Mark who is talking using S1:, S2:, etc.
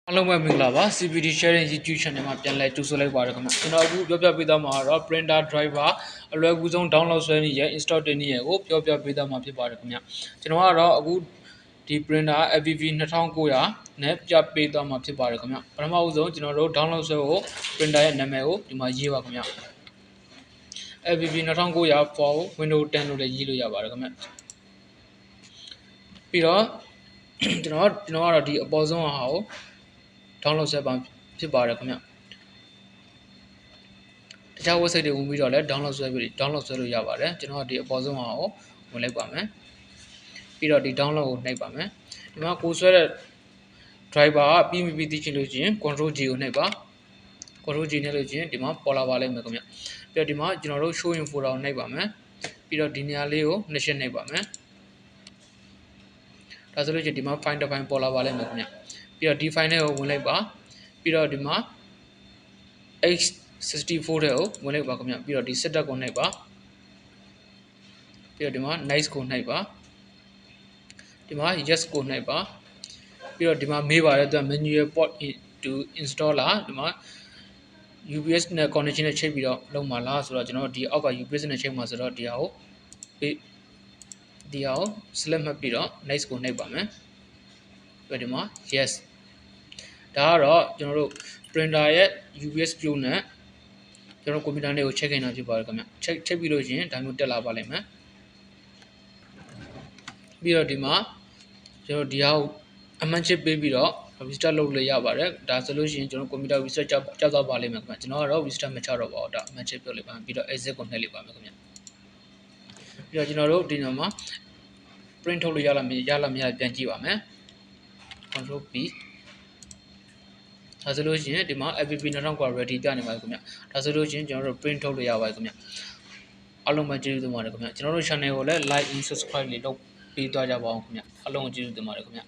S1: အားလုံးပဲမင်္ဂလာပါ CPD Sharing YouTube Channel မှာပြန်လည်ကြိုဆိုလိုက်ပါရခင်ဗျကျွန်တော်အခုပြောပြပေးသွားမှာတော့ printer driver အလွယ်ကူဆုံး download ဆွဲနည်းရဲ့ install တင်နည်းရဲ့ကိုပြောပြပေးသွားမှာဖြစ်ပါတယ်ခင်ဗျကျွန်တော်ကတော့အခုဒီ printer FPV 2900နဲ့ပြပေးသွားမှာဖြစ်ပါတယ်ခင်ဗျပထမဦးဆုံးကျွန်တော်တို့ download ဆွဲဖို့ printer ရဲ့နာမည်ကိုဒီမှာရေးပါခင်ဗျ FPV 2900 for Windows 10လို့လည်းရေးလို့ရပါတယ်ခင်ဗျပြီးတော့ကျွန်တော်ကတော့ဒီအပေါ်ဆုံးဟာကိုdownload ဆက်ပါဖြစ်ပါတယ်ခင်ဗျတခြား website တွေဝင်ပြီးတော့လည်း download ဆွဲလို့ရပါတယ်ကျွန်တော်ဒီအပေါ်ဆုံးဟာကိုဝင်လိုက်ပါမယ်ပြီးတော့ဒီ download ကိုနှိပ်ပါမယ်ဒီမှာကိုဆွဲတဲ့ driver ကပြီးသိချင်လို့ရှိရင် control G ကိုနှိပ်ပါ control G နှိပ်လို့ရှိရင်ဒီမှာပေါ်လာပါလိမ့်မယ်ခင်ဗျပြီးတော့ဒီမှာကျွန်တော်တို့ show info ကိုနှိပ်ပါမယ်ပြီးတော့ဒီနေရာလေးကိုနှစ်ချက်နှိပ်ပါမယ်ဒါဆိုလို့ရှိရင်ဒီမှာ file တစ် file ပေါ်လာပါလိမ့်မယ်ခင်ဗျပြီးတော့ဒီ file လေးကိုဝင်လိုက်ပါပြီးတော့ဒီမှာ x64 တဲ့ကိုဝင်လိုက်ပါခင်ဗျပြီးတော့ဒီ setup ကိုနှိပ်ပါပြီးတော့ဒီမှာ nice ကိုနှိပ်ပါဒီမှာ yes ကိုနှိပ်ပါပြီးတော့ဒီမှာမေးပါတယ်သူက manual port to install လာဒီမှာ UPS နဲ့ connection နဲ့ချိန်ပြီးတော့လုပ်မှာလားဆိုတော့ကျွန်တော်ဒီအောက်က UPS နဲ့ချိန်မှာဆိုတော့ဒီဟာကို select မှတ်ပြီးတော့ nice ကိုနှိပ်ပါမယ်ပြီးတော့ဒီမှာ yes ဒါကတော့ကျွန်တော်တို့ printer ရဲ့ UPS queue နဲ့ကျွန်တော်ကွန်ပျူတာနဲ့ကို check ခိုင်းတာဖြစ်ပါတယ်ခင်ဗျcheck ပြီးလို့ရှိရင်ဒါမျိုးတက်လာပါလိမ့်မယ်ပြီးတော့ဒီမှာကျွန်တော်ဒီဟာကိုအမှန်ချစ်ပေးပြီးတော့ restart လုပ်လို့ရပါတယ်ဒါဆိုလို့ရှိရင်ကျွန်တော်ကွန်ပျူတာ restart ကြောက်သွားပါလိမ့်မယ်ခင်ဗျကျွန်တော်ကတော့ restart မချတော့ပါဘူးဒါအမှန်ချစ်ပြုတ်လိုက်ပါပြီးတော့ exit ကိုနှိပ်လိုက်ပါမယ်ခင်ဗျပြီးတော့ကျွန်တော်တို့ဒီနေရာမှာ print ထုတ်လို့ရလားမရပြန်ကြည့်ပါမယ် control P ဒါဆိုလို့ရှိရင်ဒီမှာ FPV 2000 ready ပြနေပါတယ်ခင်ဗျဒါဆိုလို့ရှိရင်ကျွန်တော်တို့ print ထုတ်လို့ရပါတယ်ခင်ဗျအားလုံးပဲကျေးဇူးတင်ပါတယ်ခင်ဗျကျွန်တော်တို့ channel ကိုလည်း like and subscribe လေးလုပ်ပေးသွားကြပါအောင်ခင်ဗျအားလုံးကိုကျေးဇူးတင်ပါတယ်ခင်ဗျ